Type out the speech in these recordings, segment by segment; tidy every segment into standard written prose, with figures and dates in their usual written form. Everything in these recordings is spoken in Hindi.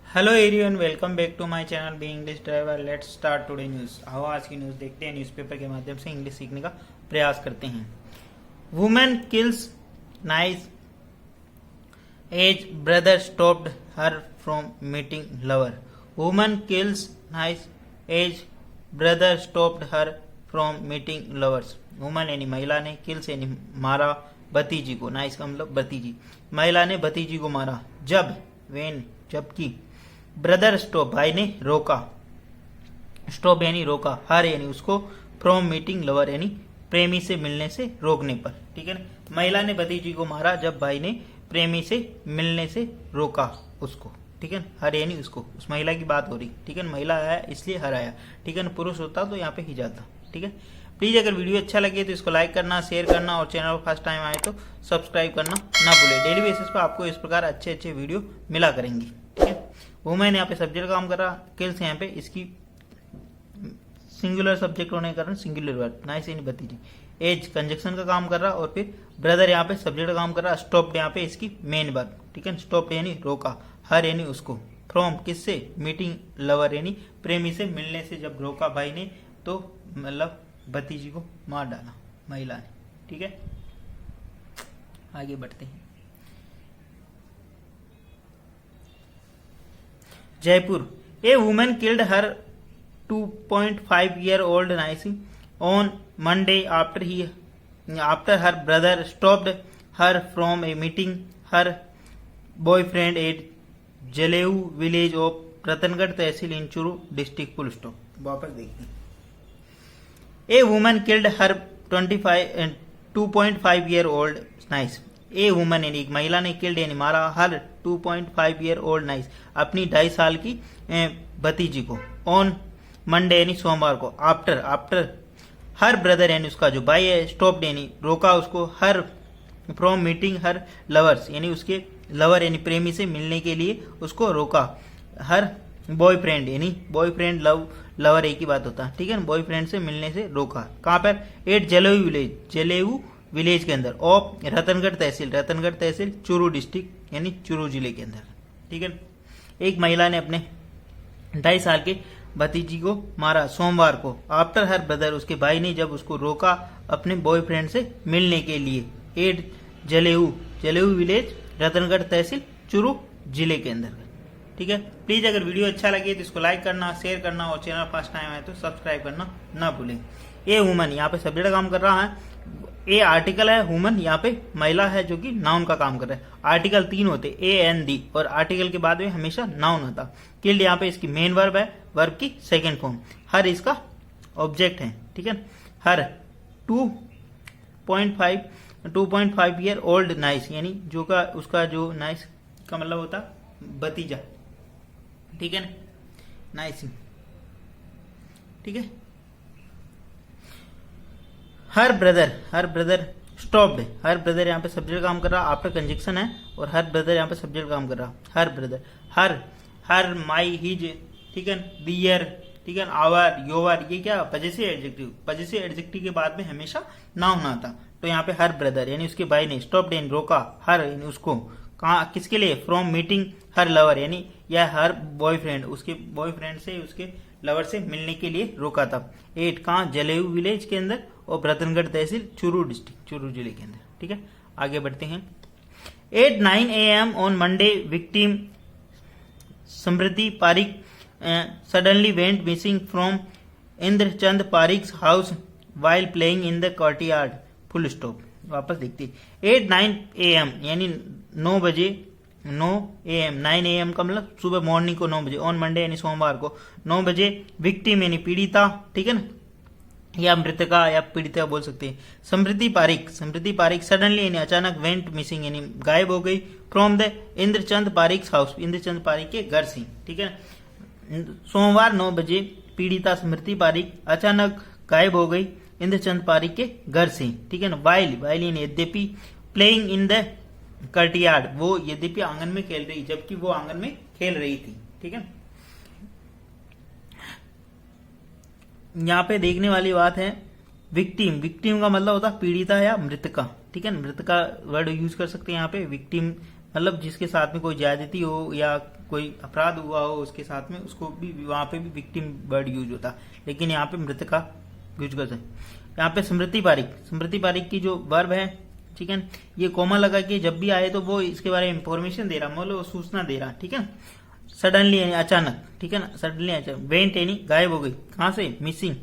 Hello everyone, welcome back to my channel be English driver. Let's start today news. आओ आज की न्यूज देखते हैं। न्यूज़पेपर के माध्यम से इंग्लिश सीखने का प्रयास करते हैं। Women kills niece as brother stopped her from meeting lover. Women kills niece as brother stopped her from meeting lovers. Women यानी महिला ने, किल्स यानी मारा भतीजी को। नाइस का मतलब भतीजी। महिला ने भतीजी को मारा जब, वेन जबकि, ब्रदर स्टॉप भाई ने रोका, स्टॉप यानी रोका, हर यानी उसको, फ्रॉम मीटिंग लवर यानी प्रेमी से मिलने से रोकने पर। ठीक है ना। महिला ने भतीजी को मारा जब भाई ने प्रेमी से मिलने से रोका उसको। ठीक है। हर यानी उसको, उस महिला की बात हो रही। ठीक है। महिला आया इसलिए हर आया। ठीक है ना। पुरुष होता तो यहाँ पे ही जाता। ठीक है। प्लीज अगर वीडियो अच्छा लगे तो इसको लाइक करना, शेयर करना और चैनल पर फर्स्ट टाइम आए तो सब्सक्राइब करना ना भूले। डेली बेसिस पर आपको इस प्रकार अच्छे अच्छे वीडियो मिला करेंगे। ठीक है। वुमेन यहाँ पे सब्जेक्ट काम कर रहा, किल्स यहाँ पे इसकी सिंगुलर सब्जेक्ट होने के कारण सिंगुलर वर्ब। नाइस यानी भतीजी। एज कंजक्शन का काम कर रहा और फिर ब्रदर यहाँ पे सब्जेक्ट का काम कर रहा। स्टॉप्ड यहाँ पे इसकी मेन वर्ब। ठीक है। स्टॉप्ड यानी रोका, हर यानी उसको, फ्रॉम किससे, मीटिंग लवर यानी प्रेमी से मिलने से जब रोका भाई ने तो मतलब भतीजी को मार डाला महिला ने। ठीक है। आगे बढ़ते हैं। Jaipur, a woman killed her 2.5-year-old niece on Monday after her brother stopped her from a meeting her boyfriend at Jaleu village of Ratangarh Tehsil in Churu district. Full stop. वापस देखते हैं। A woman killed her 2.5-year-old niece. A woman यानी एक महिला ने, किल्ड यानी मारा, हर 2.5-year-old नाइस अपनी 2.5 साल की भतीजी को, ऑन मंडे यानी सोमवार को, आफ्टर हर ब्रदर यानी उसका जो भाई है, स्टॉप्ड यानी रोका उसको, हर फ्रॉम मीटिंग हर लवर्स यानी उसके लवर यानी प्रेमी से मिलने के लिए उसको रोका, हर बॉयफ्रेंड यानी बॉयफ्रेंड लवर एक ही बात होता है। ठीक है। बॉयफ्रेंड से मिलने से रोका। कहाँ पर, एट जलेऊ विलेज, जलेऊ विलेज के अंदर, of Ratangarh tehsil Churu district यानी चूरू जिले के अंदर। ठीक है। एक महिला ने अपने 2.5 साल के भतीजी को मारा सोमवार को, आफ्टर हर ब्रदर उसके भाई ने जब उसको रोका अपने बॉयफ्रेंड से मिलने के लिए, एट जलेऊ विलेज रतनगढ़ तहसील चूरू जिले के अंदर। ठीक है। प्लीज अगर वीडियो अच्छा लगे तो इसको लाइक करना, शेयर करना और चैनल फर्स्ट टाइम आए तो सब्सक्राइब करना ना भूलें। ए वुमन यहाँ पे सब्जेक्ट काम कर रहा है। ए आर्टिकल है, वुमन यहाँ पे महिला है जो कि नाउन का काम कर रहा है। आर्टिकल 3 होते, ए एन दी, और आर्टिकल के बाद में हमेशा नाउन होता। किल्ड यहाँ पे इसकी मेन वर्ब है, वर्ब की सेकेंड फॉर्म। हर इसका ऑब्जेक्ट है। ठीक है। हर 2.5-year-old नाइस यानी जो का उसका जो नाइस का मतलब होता भतीजा। ठीक है ना। नाइस। ठीक है। Her brother stopped, her brother यहाँ पे सब्जेक्ट काम कर रहा, आफ्टर कंजक्शन है, और हर ब्रदर यहाँ पे सब्जेक्ट काम कर रहा। हर ब्रदर, हर माई हिज, ठीक है, दियर, ठीक है, आवर, योवर, ये क्या पजेसिव एडजेक्टिव के बाद में हमेशा नाउन आता। तो यहाँ पे हर ब्रदर यानी उसके भाई ने, स्टॉप्ड यानी रोका, हर यानी उसको, कहाँ किसके लिए, फ्रॉम मीटिंग हर लवर यानी या हर बॉयफ्रेंड उसके बॉयफ्रेंड से उसके लवर से मिलने के लिए रोका था। एट कहाँ, जलेऊ विलेज के अंदर और रतनगढ़ तहसील चूरू डिस्ट्रिक्ट चूरू जिले के अंदर। ठीक है। आगे बढ़ते हैं। 8-9 AM on Monday victim Samriddhi Pareek suddenly went missing from Indrachand Pareek's house while playing in the courtyard. Full stop. वापस देखते हैं। 8-9 AM यानी 9 बजे, 9 AM, 9 AM का मतलब सुबह मॉर्निंग को 9 बजे, ऑन मंडे यानी सोमवार को 9 बजे, विक्टिम यानी पीड़िता, ठीक है ना, या मृतका या पीड़िता बोल सकते हैं, समृद्धि पारिक सडनली यानी अचानक, वेंट मिसिंग यानी गायब हो गई, from the Indrachand Pareek house, Indrachand Pareek के घर से। ठीक है। सोमवार 9 बजे पीड़िता स्मृति पारिक अचानक गायब हो गई इंद्रचंद पारिक के घर से। ठीक है ना। वाइल यानी यद्यपि, प्लेइंग इन द कर्टयार्ड, वो यद्यपि आंगन में खेल रही, जबकि वो आंगन में खेल रही थी। ठीक है। यहाँ पे देखने वाली बात है, विक्टिम का मतलब होता है पीड़िता या मृतका। ठीक है। मृतका वर्ड यूज कर सकते हैं यहाँ पे। विक्टिम मतलब जिसके साथ में कोई ज्यादती हो या कोई अपराध हुआ हो उसके साथ में, उसको भी वहां पे भी विक्टिम वर्ड यूज होता, लेकिन यहाँ पे मृतका यूज करते हैं। यहाँ पे स्मृति पारिक की जो वर्ब है, ठीक है, ये कोमा लगा के जब भी आए तो वो इसके बारे में इंफॉर्मेशन दे रहा, मतलब सूचना दे रहा, ठीक है। सडनली यानी अचानक, ठीक है ना, सडनली अचानक। वेंट यानी गायब हो गई, कहां से, मिसिंग,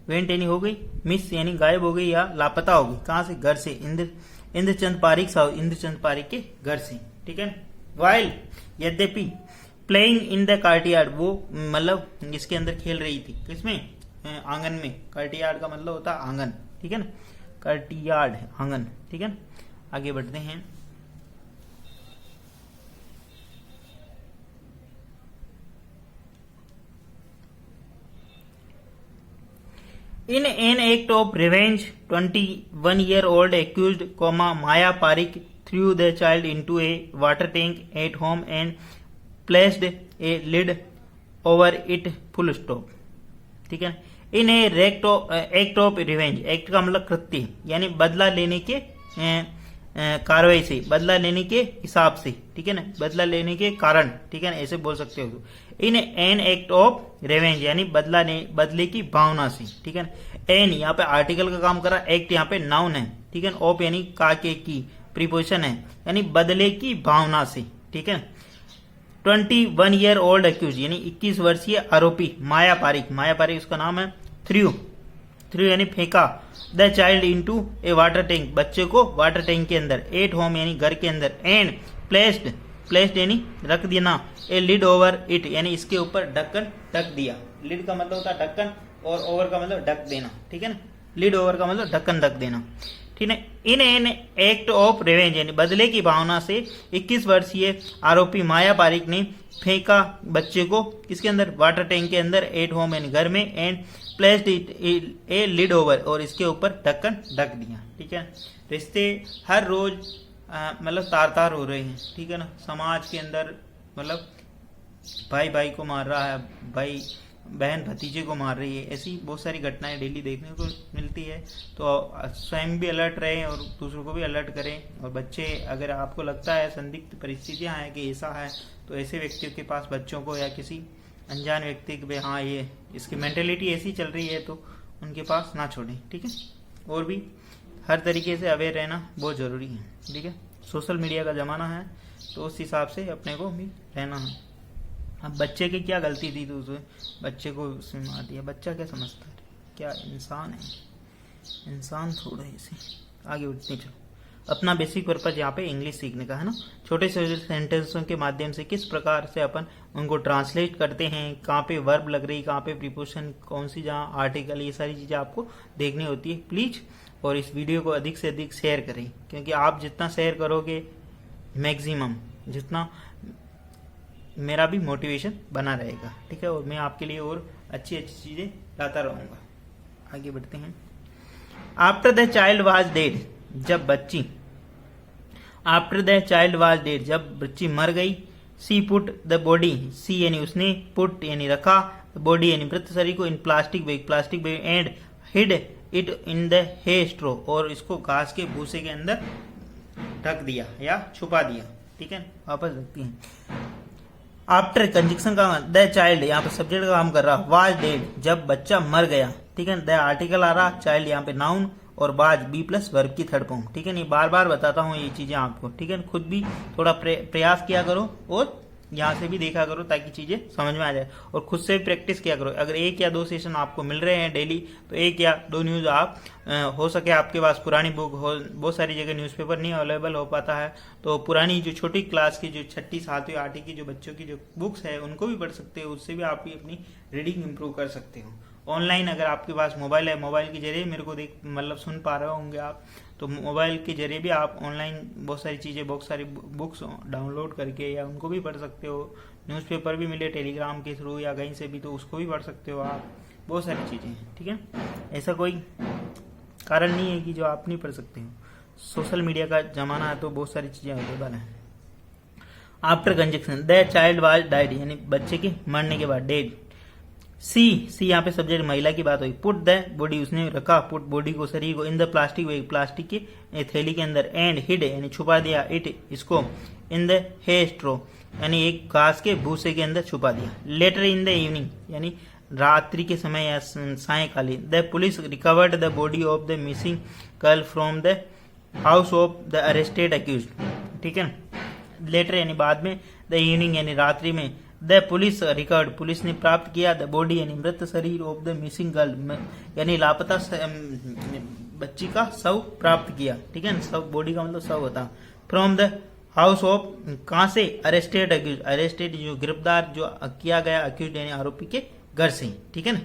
वेंट यानी हो गई, मिस यानी गायब हो गई या लापता हो गई, कहां से, घर से, इंद्रचंद पारिक साहु, इंद्रचंद पारिक के घर से, ठीक है। वाइल यद्यपि, प्लेइंग इन द कार्टियार्ड, वो मतलब इसके अंदर खेल रही थी, किसमें, आंगन में। कार्टियार्ड का मतलब होता है आंगन, ठीक है ना, कार्टियार्ड आंगन, ठीक है। आगे बढ़ते हैं। In an act of revenge, 21-year-old accused, Maya Parikh threw the child into a water tank at home and placed a lid over it, full stop, ठीक है। इन ए एक्ट ऑफ रिवेंज, एक्ट का मतलब कृत्य, यानी बदला लेने के कार्रवाई से, बदला लेने के हिसाब से, ठीक है ना, बदला लेने के कारण, ठीक है ना, ऐसे बोल सकते हो। In an act of revenge यानी बदले की भावना से, ठीक है ना। एन यहाँ पे आर्टिकल का काम कर रहा, एक्ट यहाँ पे नाउन है, ठीक है। ऑफ यानी का के की प्रीपोजिशन है, यानी बदले की भावना से, ठीक है। 21-year-old accused यानी 21 वर्षीय आरोपी माया पारिक उसका नाम है। थ्रू यानी फेंका, the child into A water tank, बच्चे को वाटर टैंक के अंदर, एट होम यानी घर के अंदर, एंड प्लेस्ड यानी रख देना, ए लिड ओवर इट यानी इसके ऊपर ढक्कन ढक दिया। लिड का मतलब होता है ढक्कन और ओवर का मतलब ढक देना, ठीक है ना। लिड ओवर का मतलब ढक्कन ढक देना, ठीक है। In an act of revenge यानी बदले की भावना से 21 वर्षीय आरोपी माया पारिक ने फेंका बच्चे को किसके अंदर, वाटर टैंक के अंदर, एट होम यानी घर में, and placed it a lid over और इसके ऊपर ढक्कन ढक दिया, ठीक है। रिश्ते हर रोज मतलब तार हो रहे हैं, ठीक है ना। समाज के अंदर मतलब भाई को मार रहा है, भाई बहन भतीजे को मार रही है, ऐसी बहुत सारी घटनाएं डेली देखने को मिलती है। तो स्वयं भी अलर्ट रहें और दूसरों को भी अलर्ट करें। और बच्चे, अगर आपको लगता है संदिग्ध परिस्थितियां हैं कि ऐसा है, तो ऐसे व्यक्तियों के पास बच्चों को या किसी अनजान व्यक्ति के, हाँ ये इसकी मेंटेलिटी ऐसी चल रही है, तो उनके पास ना छोड़ें, ठीक है। और भी हर तरीके से अवेयर रहना बहुत जरूरी है, ठीक है। सोशल मीडिया का जमाना है, तो उस हिसाब से अपने को भी रहना है। अब बच्चे की क्या गलती थी, तो उसे बच्चे को उसने मार दिया, बच्चा क्या समझता है, क्या इंसान है, इंसान थोड़ा ऐसे। आगे उठते चलो। अपना बेसिक पर्पज यहाँ पे इंग्लिश सीखने का है ना। छोटे छोटे सेंटेंसों के माध्यम से किस प्रकार से अपन उनको ट्रांसलेट करते हैं, कहाँ पे वर्ब लग रही, कहाँ पे प्रीपोजिशन, कौन सी जहाँ आर्टिकल, ये सारी चीजें आपको देखनी होती है प्लीज। और इस वीडियो को अधिक से अधिक शेयर करें, क्योंकि आप जितना शेयर करोगे मैक्सिमम, जितना मेरा भी मोटिवेशन बना रहेगा, ठीक है। और मैं आपके लिए और अच्छी अच्छी चीजें लाता रहूंगा। आगे बढ़ते हैं। After the child was dead, जब बच्ची, after the child was dead, जब बच्ची मर गई, सी पुट द बॉडी, सी यानी उसने, पुट यानी रखा, बॉडी यानी मृत शरीर को, in plastic bag and hid it in the hay straw, और इसको घास के भूसे के अंदर ढक दिया या छुपा दिया, ठीक है, वापस रखती हैं। आफ्टर कंजक्शन का द चाइल्ड यहाँ पे सब्जेक्ट का काम कर रहा, वाज डेड जब बच्चा मर गया, ठीक है। द आर्टिकल आ रहा, चाइल्ड यहाँ पे नाउन, और बाज बी प्लस वर्ब की थर्ड फॉर्म, ठीक है। नहीं बार बार बताता हूँ ये चीजें आपको, ठीक है। खुद भी थोड़ा प्रयास किया करो और यहाँ से भी देखा करो ताकि चीजें समझ में आ जाए, और खुद से भी प्रैक्टिस किया करो। अगर 1 या 2 सेशन आपको मिल रहे हैं डेली, तो 1 या 2 न्यूज आप हो सके आपके पास पुरानी बुक हो, बहुत सारी जगह न्यूज़पेपर नहीं अवेलेबल हो पाता है, तो पुरानी जो छोटी क्लास की जो 6ठी 7वीं 8वीं की जो बच्चों की जो बुक्स है उनको भी पढ़ सकते हो, उससे भी आप भी अपनी रीडिंग इंप्रूव कर सकते हो। ऑनलाइन अगर आपके पास मोबाइल है, मोबाइल के जरिए मेरे को मतलब सुन पा रहे होंगे आप, तो मोबाइल के जरिए भी आप ऑनलाइन बहुत सारी चीजें, बहुत सारी बुक्स डाउनलोड करके या उनको भी पढ़ सकते हो। न्यूज़पेपर भी मिले टेलीग्राम के थ्रू या कहीं से भी, तो उसको भी पढ़ सकते हो आप। बहुत सारी चीजें हैं, ठीक है। ऐसा कोई कारण नहीं है कि जो आप नहीं पढ़ सकते हो। सोशल मीडिया का जमाना है, तो बहुत सारी चीजें अवेलेबल है। After conjunction the child was died, यानी बच्चे के मरने के बाद, डेड। सी यहाँ पे सब्जेक्ट महिला की बात हुई। पुट द बॉडी, उसने रखा, पुट बॉडी को, शरीर को, in the plastic bag, plastic के थैली के अंदर, एंड हिड यानी छुपा दिया, इट इसको, इन द हे स्ट्रो, यानी एक घास के भूसे के अंदर छुपा दिया। लेटर इन द इवनिंग, यानी रात्रि के समय या सायंकालीन, the police recovered the body of the missing girl from the house of the arrested accuse. ठीक है, लेटर यानी बाद में, द इवनिंग यानी रात्रि में, द पुलिस रिकवर्ड पुलिस ने प्राप्त किया, द बॉडी यानी मृत शरीर ऑफ द मिसिंग गर्ल यानी लापता बच्ची का शव प्राप्त किया। ठीक है, शव बॉडी का मतलब शव होता, फ्रॉम द हाउस ऑफ, कहां से, अरेस्टेड अक्यूज, अरेस्टेड जो गिरफ्तार जो किया गया अक्यूज यानी आरोपी के घर से। ठीक है ना,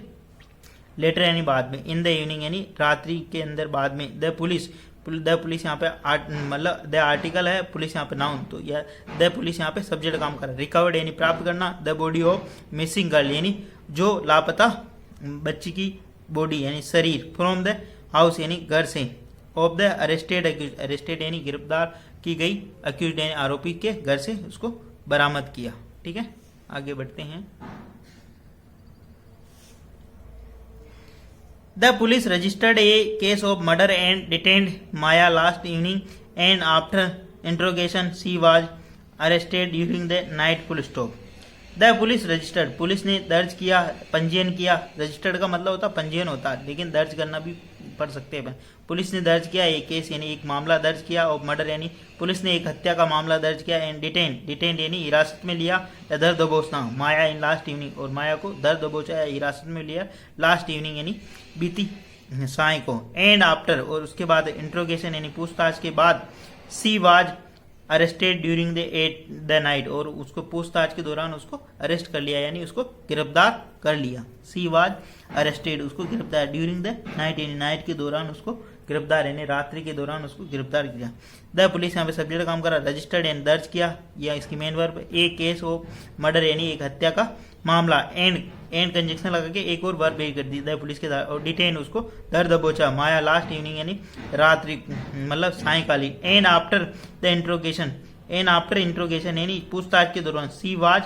लेटर यानी बाद में, इन द इवनिंग यानी रात्रि के अंदर बाद में, द पुलिस यहाँ पे मतलब द आर्टिकल है, पुलिस यहाँ पे नाउन, तो या द पुलिस यहाँ पे सब्जेक्ट काम कर रहा है। रिकवर्ड यानी प्राप्त करना, the body of missing girl यानी जो लापता बच्ची की बॉडी यानी शरीर, फ्रॉम द हाउस यानी घर से, of the arrested accuse, arrested यानी गिरफ्तार की गई, अक्यूज यानी आरोपी के घर से उसको बरामद किया। ठीक है, आगे बढ़ते हैं। The police registered a case of murder and detained Maya last evening, and after interrogation she was arrested during the night. Full stop. The police registered, police ने दर्ज किया, पंजीयन किया। रजिस्टर्ड का मतलब होता पंजीयन होता है, लेकिन दर्ज करना भी पढ़ सकते हैं। पुलिस ने दर्ज किया एक केस यानी एक मामला दर्ज किया, और मर्डर यानी पुलिस ने एक हत्या का मामला दर्ज किया, एंड डिटेन यानी हिरासत में लिया या दर दबोचना, माया इन लास्ट इवनिंग, और माया को दर दबोचा या हिरासत में लिया लास्ट इवनिंग यानी बीती साय को, एंड आफ्टर और उसके बाद इंट्रोगेशन यानी पूछताछ के बाद, she was arrested during the night, और उसको पूछताछ के दौरान उसको अरेस्ट कर लिया यानी उसको गिरफ्तार कर लिया। सी वाज अरेस्टेड उसको गिरफ्तार, ड्यूरिंग द नाइट यानी नाइट के दौरान उसको गिरफ्तार यानी रात्रि के दौरान उसको गिरफ्तार किया। द पुलिस यहाँ पे सब्जेक्ट काम करा, रजिस्टर्ड यानी दर्ज किया, या इसकी मेन वर्ब, एक केस ऑफ मर्डर यानी एक हत्या का मामला, एंड कंजक्शन लगा के एक और वर्ब कर दी द पुलिस के साथ, और डिटेन उसको दर दबोचा, माया लास्ट इवनिंग यानी रात्रि मतलब सायंकालीन, and after the interrogation, and after interrogation यानी पूछताछ के दौरान, सी वाज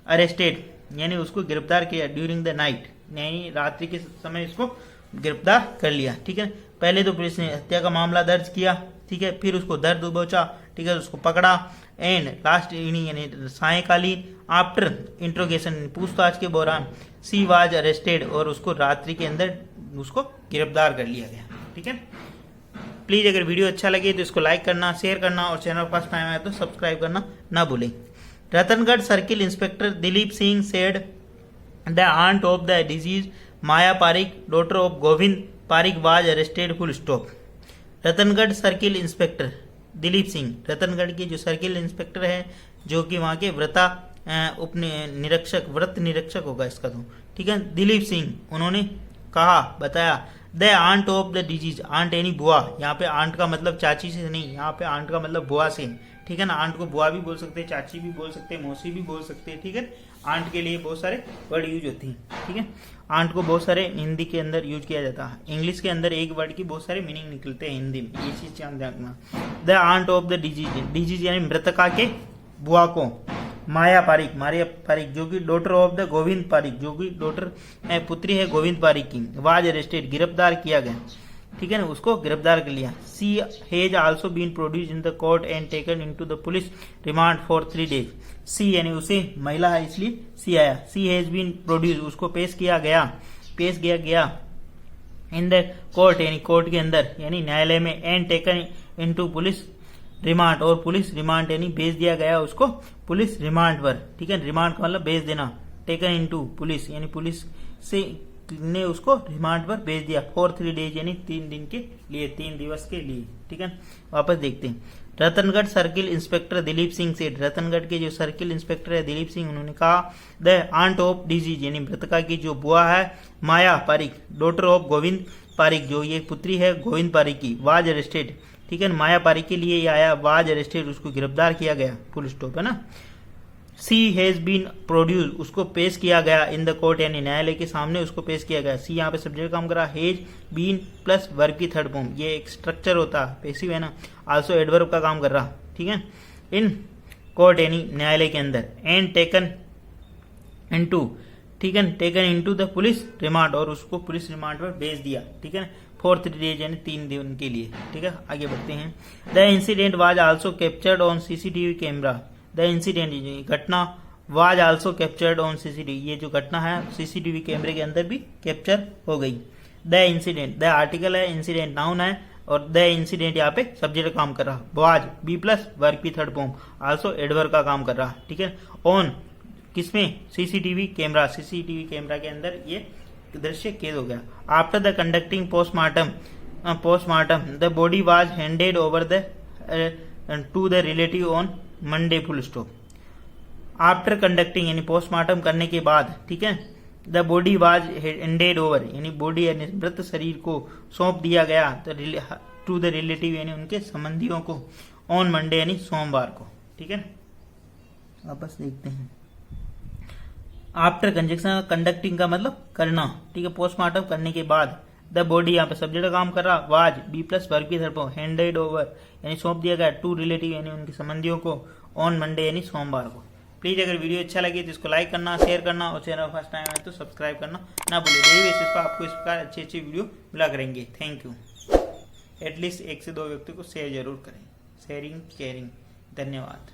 अरेस्टेड यानी उसको गिरफ्तार किया, ड्यूरिंग द नाइट यानी रात्रि के समय इसको गिरफ्तार कर लिया। ठीक है, पहले तो पुलिस ने हत्या का मामला दर्ज किया, ठीक है, फिर उसको दर दबोचा, ठीक है, उसको पकड़ा, एंड लास्ट इवनिंग यानी सायंकालीन, आफ्टर इंट्रोगेशन पूछताछ के दौरान, सी वाज अरेस्टेड और उसको रात्रि के अंदर उसको गिरफ्तार कर लिया गया। ठीक है, प्लीज अगर वीडियो अच्छा लगे तो इसको लाइक करना, शेयर करना, और चैनल फर्स्ट टाइम आया तो सब्सक्राइब करना ना भूलें। Ratangarh circle inspector Dilip Singh said the aunt of the deceased Maya Pareek, daughter of Govind Pareek was arrested. Full stop. Ratangarh circle inspector Dilip Singh, Ratangarh के जो सर्किल इंस्पेक्टर है, जो कि वहाँ के व्रत निरीक्षक होगा इसका तो, ठीक है, दिलीप सिंह, उन्होंने कहा, बताया, the aunt of the deceased, aunt यानी बुआ, यहाँ पे आंट का मतलब चाची से नहीं, यहाँ पे आंट का मतलब बुआ से, ठीक है ना। आंट को बुआ भी बोल सकते हैं, चाची भी बोल सकते हैं, मौसी भी बोल सकते हैं, ठीक है। आंट के लिए बहुत सारे वर्ड यूज होते हैं, ठीक है। आंट को बहुत सारे हिंदी के अंदर यूज किया जाता है, इंग्लिश के अंदर एक वर्ड की बहुत सारे मीनिंग निकलते हैं हिंदी में, ये चीज ध्यान रखना। The aunt of the deceased, deceased यानी मृतका के बुआ को, माया पारिक जो कि daughter of the Govind Pareek, जो कि डॉटर पुत्री है गोविंद पारिक की, वाज अरेस्टेड, गिरफ्तार किया गया, ठीक है ना, उसको गिरफ्तार कर लिया। She has also been produce in the court and taken into the police remand for 3 days। She यानी उसे महिला है इसलिए सी आया। सी हैज बीन प्रोड्यूस, उसको पेश किया गया इन द कोर्ट यानी कोर्ट के अंदर यानी न्यायालय में, and taken into police remand, और पुलिस रिमांड यानी भेज दिया गया उसको पुलिस रिमांड पर, ठीक है। रिमांड का मतलब भेज देना, टेकन इनटू पुलिस यानी पुलिस से ने उसको रिमांड पर भेज दिया, फॉर 3 days यानी 3 दिन के लिए, 3 दिवस के लिए, ठीक है। वापस देखते हैं। रतनगढ़ सर्किल इंस्पेक्टर दिलीप सिंह से, रतनगढ़ के जो सर्किल इंस्पेक्टर है दिलीप सिंह, उन्होंने कहा, द आंट ऑफ डिजीज यानी मृतका की जो बुआ है माया पारिक, डॉटर ऑफ गोविंद पारिक, जो ये पुत्री है गोविंद पारिक की, वाज अरेस्टेड, ठीक है। माया पारिक के लिए ये आया, वाज अरेस्टेड, उसको गिरफ्तार किया गया, फुल स्टॉप, है ना। सी हैज बीन प्रोड्यूस, उसको पेश किया गया इन द कोर्ट यानी न्यायालय के सामने उसको पेश किया गया। सी यहाँ पे सब्जेक्ट काम करा, हैज बीन प्लस वर्ब की थर्ड फॉर्म, ये एक स्ट्रक्चर होता है, पैसिव है ना, आल्सो एडवर्ब का काम कर रहा, ठीक है, इन कोर्ट यानी न्यायालय के अंदर, एंड टेकन इनटू, ठीक है, taken into the police remand, और उसको पुलिस रिमांड पर भेज दिया, ठीक है। 4 days यानी 3 दिन के लिए। ठीक है, आगे बढ़ते हैं। The incident was also captured on CCTV camera. The incident घटना was also captured on CCTV, ये जो घटना है सीसीटीवी कैमरे के अंदर भी कैप्चर हो गई। द इंसिडेंट, द आर्टिकल है, इंसिडेंट नाउन है और द इंसिडेंट यहाँ पे सब्जेक्ट काम कर रहा। वाज बी प्लस वर्ब की थर्ड फॉर्म, आल्सो एडवर्ब का काम कर रहा। ठीक है, ऑन किसमें, सीसीटीवी कैमरा, सीसीटीवी कैमरा के अंदर ये दृश्य कैद हो गया। After the conducting postmortem the body was handed over the two the relative on Monday, full stop. After conducting यानी पोस्टमार्टम करने के बाद, ठीक है, the body was handed over यानी बॉडी यानी मृत शरीर को सौंप दिया गया टू द रिलेटिव यानी उनके संबंधियों को, ऑन मंडे यानी सोमवार को। ठीक है, वापस देखते हैं। आफ्टर कंजक्शन, कंडक्टिंग का मतलब करना। ठीक है, पोस्टमार्टम करने के बाद, द बॉडी यहाँ पे सब्जेक्ट का काम कर रहा, वाज बी प्लस वर्ब की तरफ, हैंडेड ओवर यानी सौंप दिया गया टू रिलेटिव यानी उनके संबंधियों को, ऑन मंडे यानी सोमवार को। प्लीज अगर वीडियो अच्छा लगे तो इसको लाइक करना, शेयर करना और चैनल फर्स्ट टाइम है तो सब्सक्राइब करना ना भूलिए। डेली बेसिस पर आपको इस प्रकार अच्छी अच्छी वीडियो मिला करेंगे। Thank you. एटलीस्ट 1 से 2 व्यक्ति को शेयर जरूर करें। Sharing caring. धन्यवाद।